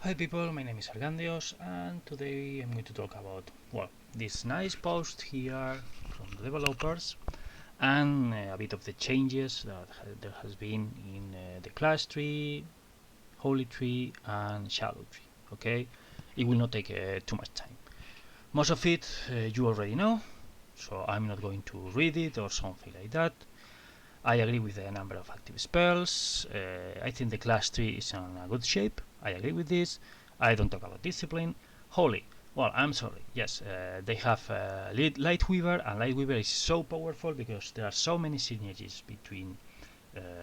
Hi people, my name is Argandios and today I'm going to talk about, well, this nice post here from the developers and a bit of the changes that there has been in the class tree, holy tree and shadow tree. Okay, it will not take too much time. Most of it you already know, so I'm not going to read it or something like that. I agree with the number of active spells. I think the class tree is in a good shape. I agree with this. I don't talk about discipline. Holy. Well, I'm sorry. Yes, they have Lightweaver, and Lightweaver is so powerful because there are so many synergies between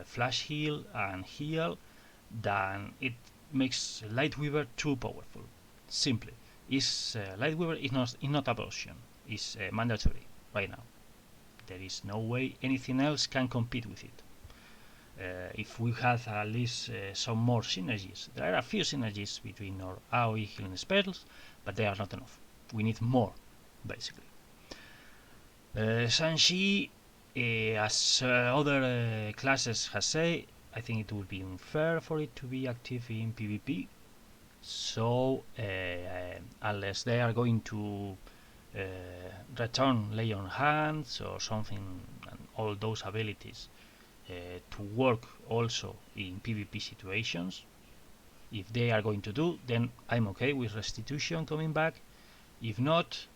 Flash Heal and Heal that it makes Lightweaver too powerful. Simply, Lightweaver is not an option. It's mandatory right now. There is no way anything else can compete with it. If we have at least some more synergies, there are a few synergies between our AoE healing spells, but they are not enough. We need more, basically. Sanshi, as other classes has said, I think it would be unfair for it to be active in PvP. So, unless they are going to return Lay on Hands or something, and all those abilities to work also in PvP situations. If they are going to do, then I'm okay with Restitution coming back. If not,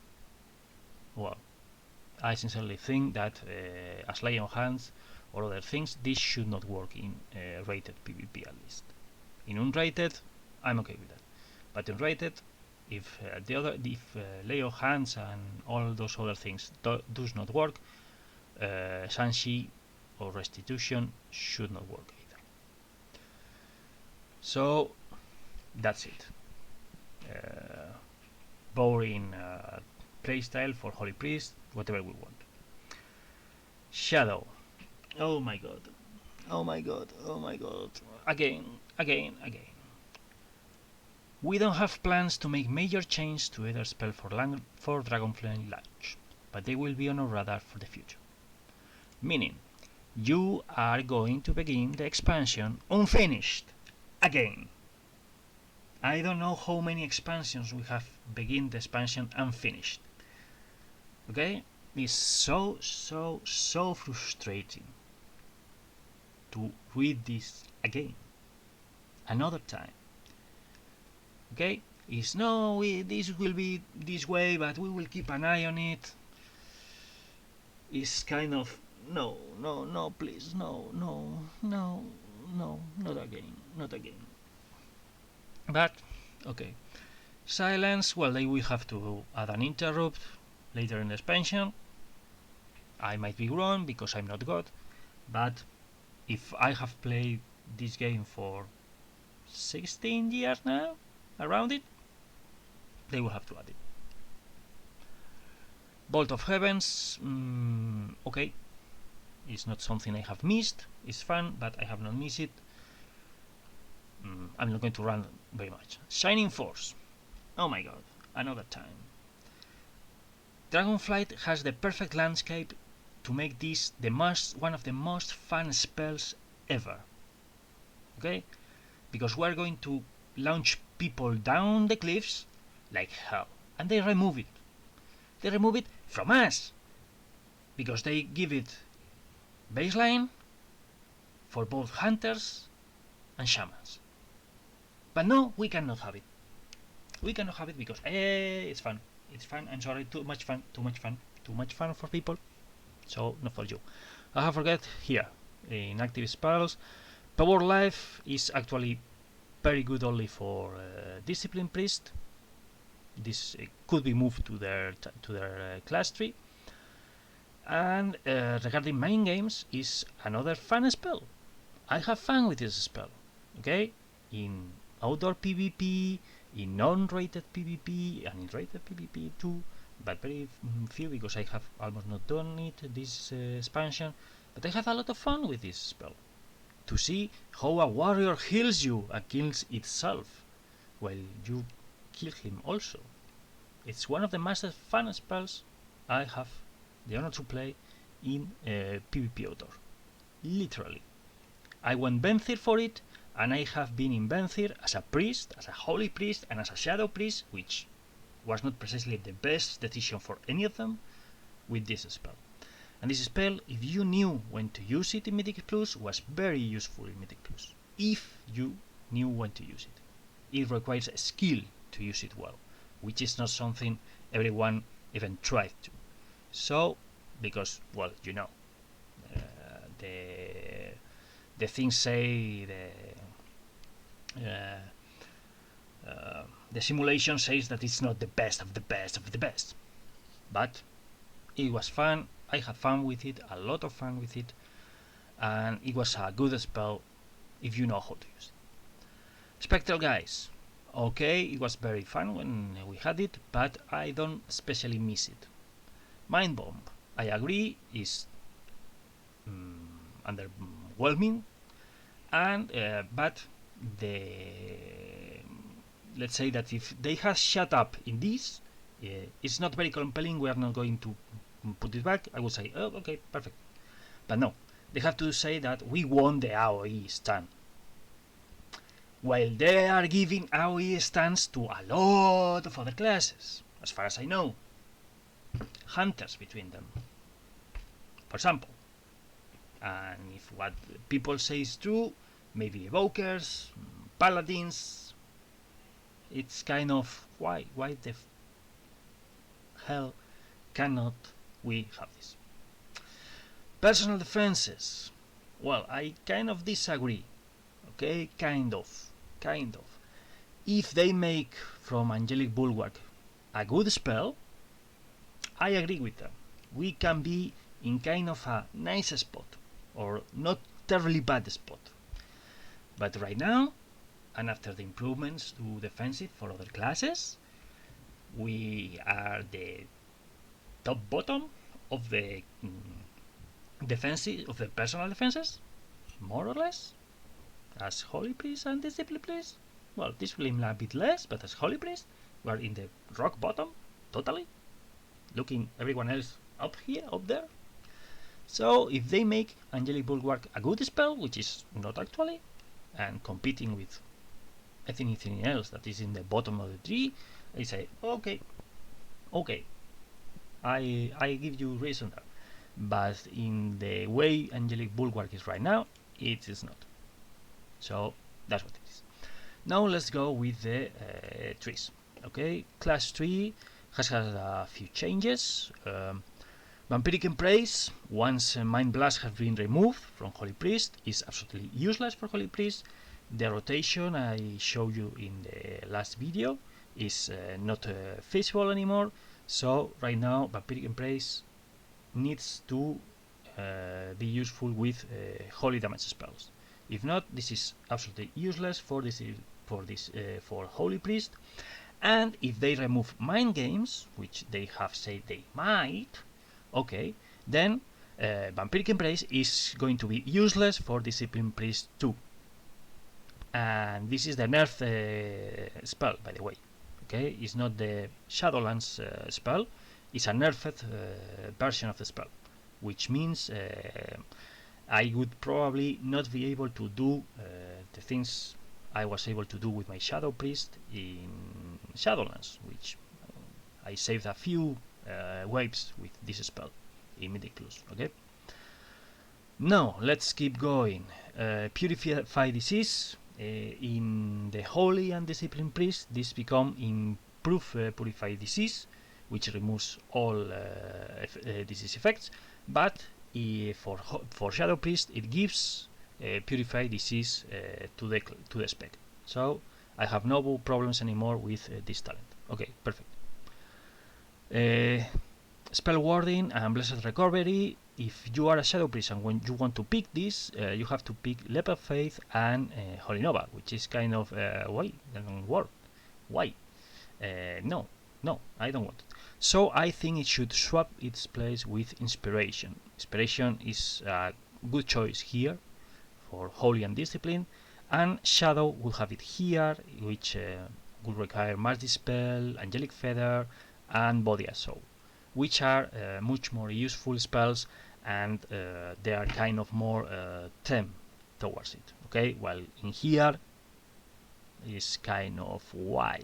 well, I sincerely think that as Lay on Hands or other things, this should not work in rated PvP at least. In unrated, I'm okay with that. But in rated, if Lay on Hands and all those other things does not work, Sanshi or Restitution should not work either. So that's it. Boring playstyle for Holy Priest, whatever we want. Shadow. Oh my god. Oh my god. Oh my god. Again. We don't have plans to make major changes to either spell for Dragonflame launch, but they will be on our radar for the future. Meaning, you are going to begin the expansion unfinished again. I don't know how many expansions we have begin the expansion unfinished. Okay? It's so frustrating to read this again. Another time. Okay? It's no, this will be this way, but we will keep an eye on it. It's kind of no, please, no, not again. But okay, silence. Well, they will have to add an interrupt later in the expansion. I might be wrong because I'm not God, but if I have played this game for 16 years now, around it, they will have to add it. Bolt of Heavens, okay, it's not something I have missed. It's fun, but I have not missed it. I'm not going to run very much. Shining Force, oh my god, another time. Dragonflight has the perfect landscape to make this one of the most fun spells ever. Okay, because we're going to launch people down the cliffs like hell, and they remove it. They remove it from us because they give it baseline for both hunters and shamans. But no, we cannot have it. We cannot have it because it's fun. It's fun. I'm sorry, too much fun for people. So not for you. I have forget here in active spells. Power Life is actually very good only for Discipline Priest. This could be moved to their class tree. And regarding Mind Games, is another fun spell. I have fun with this spell. Okay, in outdoor PvP, in non-rated PvP, and in rated PvP too, but very few because I have almost not done it this expansion. But I have a lot of fun with this spell. To see how a warrior heals you and kills itself while you kill him also. It's one of the most fun spells I have the honor to play in PvP outdoor. Literally. I went Benthir for it, and I have been in Benthir as a priest, as a holy priest, and as a shadow priest, which was not precisely the best decision for any of them, with this spell. And this spell, if you knew when to use it in Mythic Plus, was very useful in Mythic Plus. If you knew when to use it. It requires a skill to use it well, which is not something everyone even tried to. So, because, well, you know, the things say the simulation says that it's not the best of the best of the best, but it was fun. I had fun with it, a lot of fun with it, and it was a good spell if you know how to use it. Spectral Guys, okay, it was very fun when we had it, but I don't especially miss it. Mind Bomb, I agree, is underwhelming, and but let's say that if they had shut up in this, it's not very compelling. We are not going to put it back. I would say, oh, okay, perfect. But no, they have to say that we won the AOE stand. While they are giving AOE stands to a lot of other classes, as far as I know. Hunters between them, for example. And if what people say is true, maybe evokers, paladins. It's kind of why the hell cannot we have this? Personal defenses. Well, I kind of disagree. Okay, kind of. If they make from Angelic Bulwark a good spell, I agree with them. We can be in kind of a nice spot, or not terribly bad spot. But right now, and after the improvements to defensive for other classes, we are the top bottom of the defensive, of the personal defenses, more or less, as Holy Priest and Discipline Priest. Well, Discipline a bit less, but as Holy Priest, we are in the rock bottom, totally, looking everyone else up here, up there. So if they make Angelic Bulwark a good spell, which is not actually, and competing with anything else that is in the bottom of the tree, I say, okay, I give you reason there. But in the way Angelic Bulwark is right now, it is not. So that's what it is. Now let's go with the trees. Okay, class 3 has had a few changes. Vampiric Embrace, once Mind Blast has been removed from Holy Priest, is absolutely useless for Holy Priest. The rotation I showed you in the last video is not feasible anymore. So right now Vampiric Embrace needs to be useful with holy damage spells. If not, this is absolutely useless for Holy Priest. And if they remove Mind Games, which they have said they might, okay, then Vampiric Embrace is going to be useless for Discipline Priest too. And this is the nerf spell, by the way. Okay, it's not the Shadowlands spell, it's a nerfed version of the spell, which means I would probably not be able to do the things I was able to do with my Shadow Priest in Shadowlands, which I saved a few waves with this spell in Mythic Plus. Okay. Now let's keep going. Purify Disease. In the Holy and Discipline Priest, this become Improve Purify Disease, which removes all disease effects, but for Shadow Priest it gives Purify Disease to the spec. So I have no problems anymore with this talent. Okay, perfect. Spell Warding and Blessed Recovery. If you are a Shadow Priest and when you want to pick this, you have to pick Leap of Faith and Holy Nova, which is kind of why doesn't work? Why? No, I don't want it. So I think it should swap its place with Inspiration. Inspiration is a good choice here for Holy and Discipline, and Shadow will have it here, which will require Mass Dispel, Angelic Feather, and Body as Soul, which are much more useful spells, and they are kind of more towards it. Okay, while in here is kind of why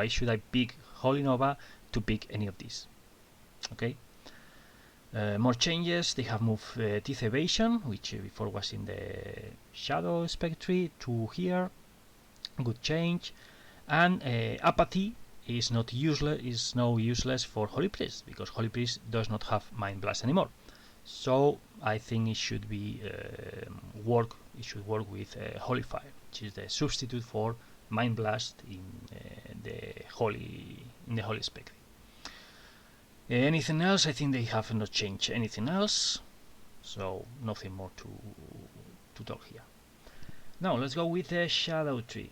should I pick Holy Nova to pick any of these? Okay. More changes. They have moved Teeth Evasion, which before was in the Shadow Spectre, to here. Good change. And Apathy is not useless. Is now useless for Holy Priest because Holy Priest does not have Mind Blast anymore. So I think it should be work. It should work with Holy Fire, which is the substitute for Mind Blast in the Holy Spectre. Anything else? I think they have not changed anything else, so nothing more to talk here. Now let's go with the Shadow Tree.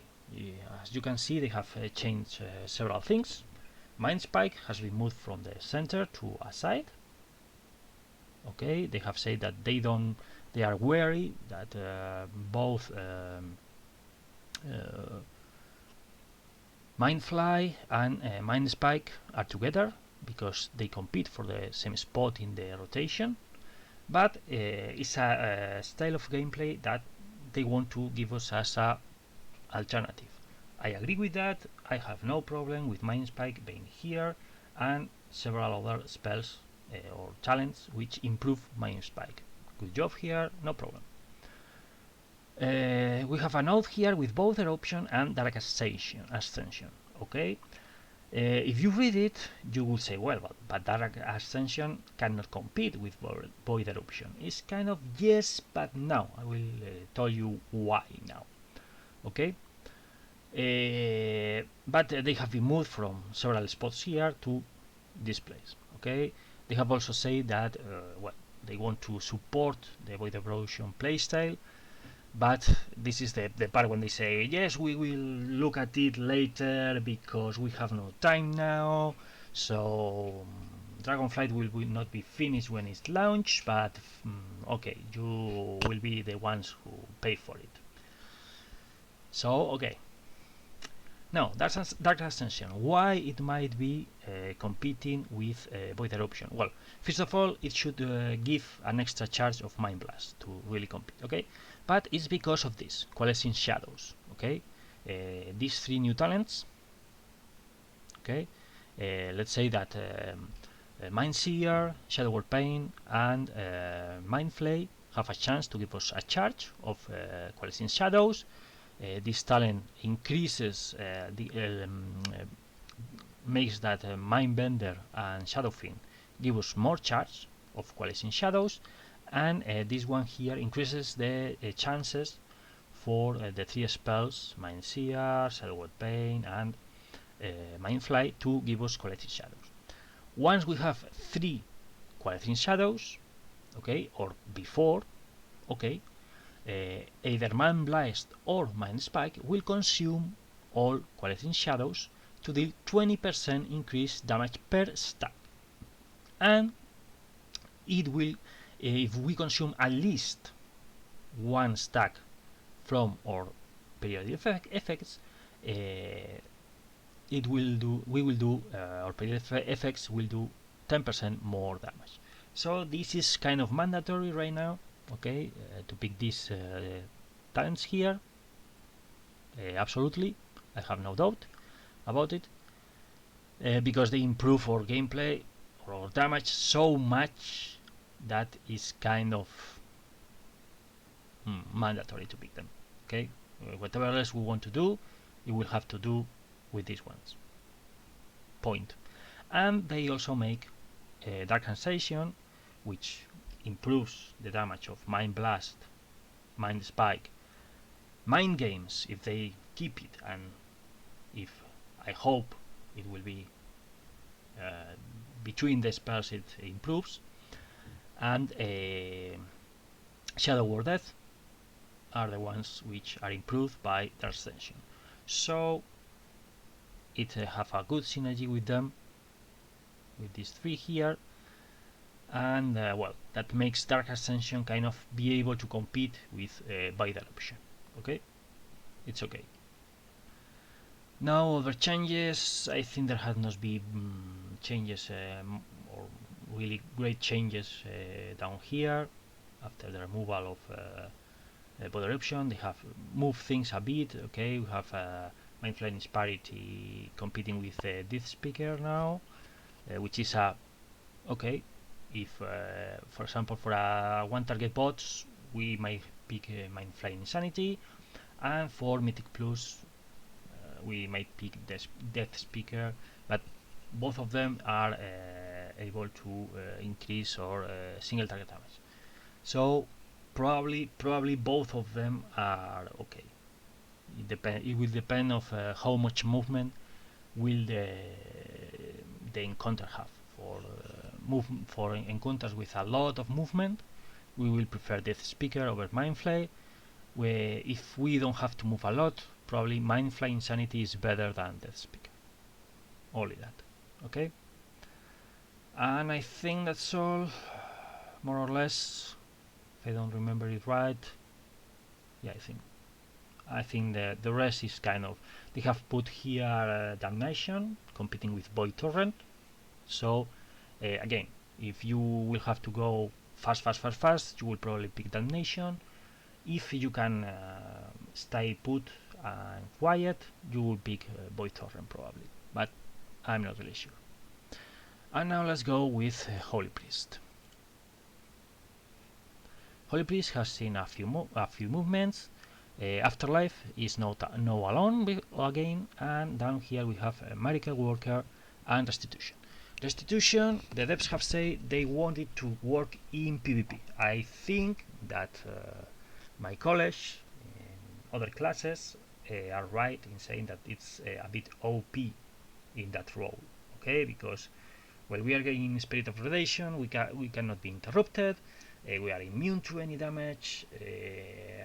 As you can see, they have changed several things. Mind Spike has been moved from the center to a side. Okay, they have said that they are wary that both Mind Fly and Mind Spike are together because they compete for the same spot in the rotation, but it's a style of gameplay that they want to give us as a alternative. I agree with that. I have no problem with Mind Spike being here and several other spells or talents which improve Mind Spike. Good job here, no problem. We have a note here with both Eruption and Dark Ascension. Okay, if you read it, you will say, well, but Dark Ascension cannot compete with Void Eruption. It's kind of yes, but no. I will tell you why now. Okay, but they have been moved from several spots here to this place. Okay, they have also said that well, they want to support the Void Eruption playstyle. But this is the part when they say, yes, we will look at it later because we have no time now. So Dragonflight will not be finished when it's launched, but okay, you will be the ones who pay for it. So, okay. Now, Dark Ascension. Why it might be competing with Void Eruption? Well, first of all, it should give an extra charge of Mind Blast to really compete, okay? But it's because of this, Coalescing Shadows, okay? These three new talents, okay? Let's say that Mind Seer, Shadow Word Pain, and Mind Flay have a chance to give us a charge of Coalescing Shadows. This talent increases makes that Mindbender and Shadow Fiend give us more charge of Coalescing Shadows, and this one here increases the chances for the three spells Mind Seer, Shadow Word Pain, and Mind Fly to give us Coalescing Shadows. Once we have three Coalescing Shadows, okay, or before, okay, either Mind Blast or Mind Spike will consume all Coalescing Shadows to deal 20% increased damage per stack. And it will, if we consume at least one stack from our periodic effects, our periodic effects will do 10% more damage. So this is kind of mandatory right now, okay, to pick these talents here. Absolutely, I have no doubt about it, because they improve our gameplay or our damage so much that is kind of mandatory to pick them. Okay, whatever else we want to do, we will have to do with these ones. Point. And they also make Dark Sensation, which improves the damage of Mind Blast, Mind Spike, Mind Games if they keep it, and if I hope it will be between the spells it improves, and Shadow Word Death are the ones which are improved by Dark Ascension. So it have a good synergy with them, with these three here, and well, that makes Dark Ascension kind of be able to compete with Void Eruption. Okay, it's okay. Now other changes, I think there has not been changes or really great changes down here after the removal of border option. They have moved things a bit. Okay, we have Mind Flaying Disparity competing with this speaker now, which is a okay. If for example for a one target bots we might pick Mind Flaying Insanity, and for Mythic Plus we might pick Death Speaker, but both of them are able to increase or single target damage. So probably both of them are okay. It will depend of how much movement will the encounter have. For encounters with a lot of movement, we will prefer Death Speaker over Mindflay. Where if we don't have to move a lot, probably Mindflay Insanity is better than Death Speaker. Only that. Okay. And I think that's all, more or less. If I don't remember it right, yeah, I think the rest is kind of, they have put here Damnation competing with Void Torrent. So again, if you will have to go fast, you will probably pick Damnation. If you can stay put and quiet, you will pick Void Torrent probably, but I'm not really sure. And now let's go with Holy Priest. Holy Priest has seen a few movements. Afterlife is no alone again, and down here we have Miracle Worker and Restitution. Restitution, the devs have said they want it to work in PvP. I think that my college and other classes are right in saying that it's a bit OP in that role. Okay, because while we are getting Spirit of Predation, we cannot be interrupted. We are immune to any damage,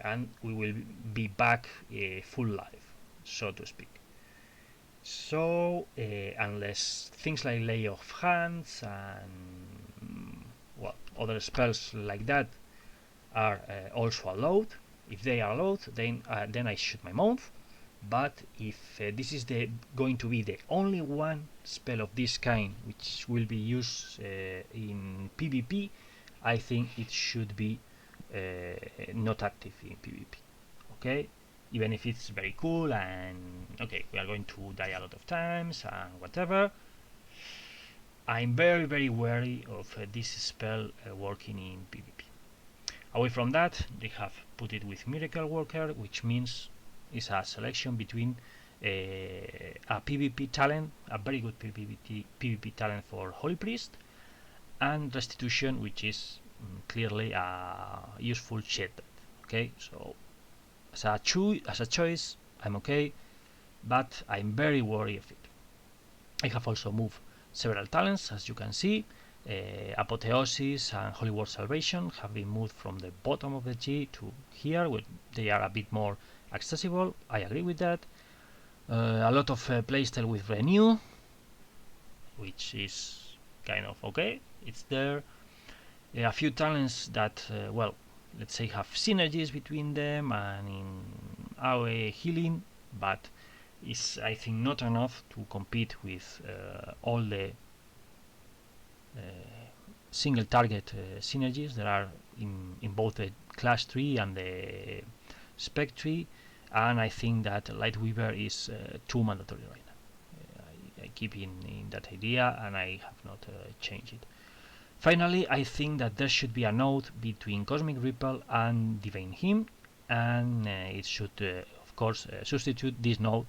and we will be back full life, so to speak. So unless things like Lay of Hands and well other spells like that are also allowed, if they are allowed, then I shoot my mouth. But if this is going to be the only one spell of this kind which will be used in PvP, I think it should be not active in PvP. Okay, even if it's very cool and okay, we are going to die a lot of times and whatever. I'm very wary of this spell working in PvP. Away from that, they have put it with Miracle Worker, which means it's a selection between a PvP talent, a very good PvP talent for Holy Priest, and Restitution, which is clearly a useful shit. Okay, so as a choice, I'm okay, but I'm very wary of it. I have also moved several talents, as you can see. Apotheosis and Holy War Salvation have been moved from the bottom of the G to here, where they are a bit more accessible. I agree with that. A lot of playstyle with Renew, which is kind of okay. It's there. A few talents that, well, let's say have synergies between them and in AoE healing, but is I think not enough to compete with all the single target synergies that are in both the class tree and the spec tree, and I think that Lightweaver is too mandatory right now. I keep in that idea and I have not changed it. Finally, I think that there should be a node between Cosmic Ripple and Divine Hymn, and it should of course substitute this node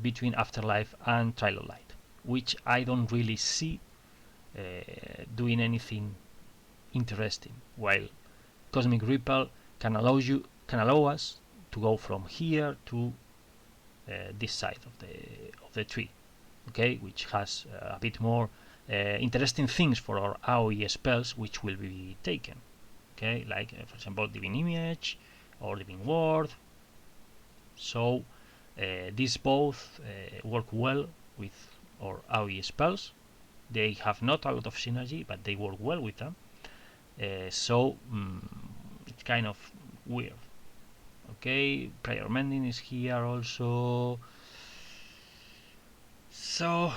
between Afterlife and Trial of Light, which I don't really see doing anything interesting, while Cosmic Ripple can allow us to go from here to this side of the tree, okay, which has a bit more interesting things for our AoE spells which will be taken, okay, like for example Divine Image or Divine Ward. So these both work well with our AoE spells. They have not a lot of synergy, but they work well with them. So it's kind of weird. Okay, Prior Mending is here also. So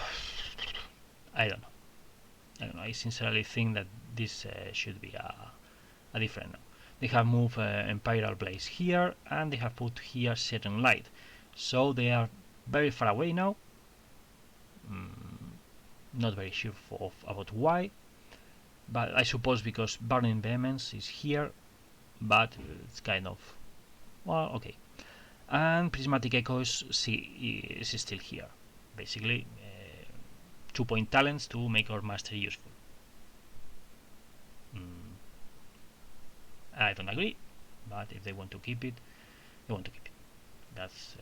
I don't know. I sincerely think that this should be a different. they have moved Imperial Blaze here, and they have put here Certain Light. So they are very far away now. Not very sure about why, but I suppose because Burning Vehemence is here, but it's kind of, well, okay. And Prismatic Echoes is still here. Basically, 2-point talents to make our master useful. I don't agree, but if they want to keep it, they want to keep it. That's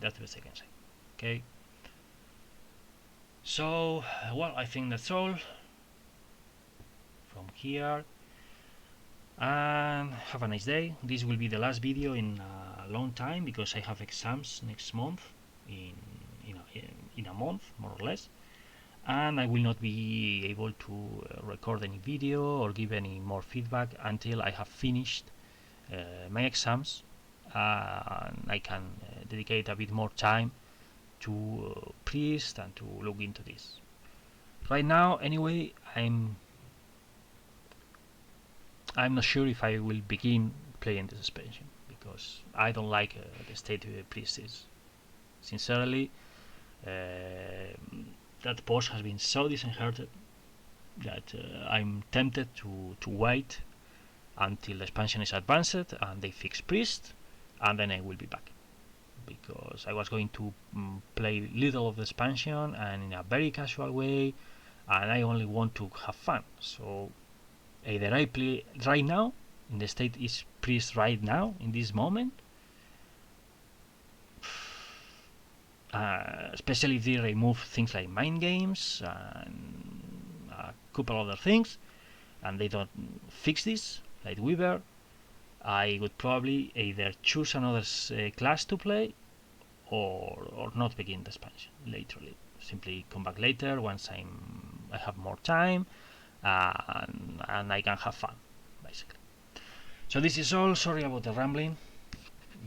the best I can say. Okay. So, well, I think that's all from here. And have a nice day. This will be the last video in a long time because I have exams next month, in a month more or less, and I will not be able to record any video or give any more feedback until I have finished my exams, and I can dedicate a bit more time to priest and to look into this. Right now, anyway, I'm not sure if I will begin playing this expansion because I don't like the state priest is. Sincerely, that boss has been so disinherited that I'm tempted to wait until the expansion is advanced and they fix priest, and then I will be back, because I was going to play little of the expansion and in a very casual way, and I only want to have fun. So either I play right now in the state is priest right now in this moment, especially if they remove things like mind games and a couple other things, and they don't fix this like Weaver, I would probably either choose another class to play or not begin the expansion. Literally, simply come back later once I have more time and I can have fun, basically. So this is all. Sorry about the rambling,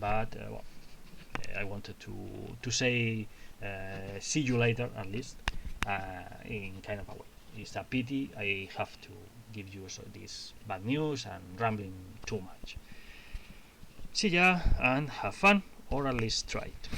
but well, I wanted to say see you later at least, in kind of a way. It's a pity I have to give you this bad news and rambling too much. See ya and have fun, or at least try it.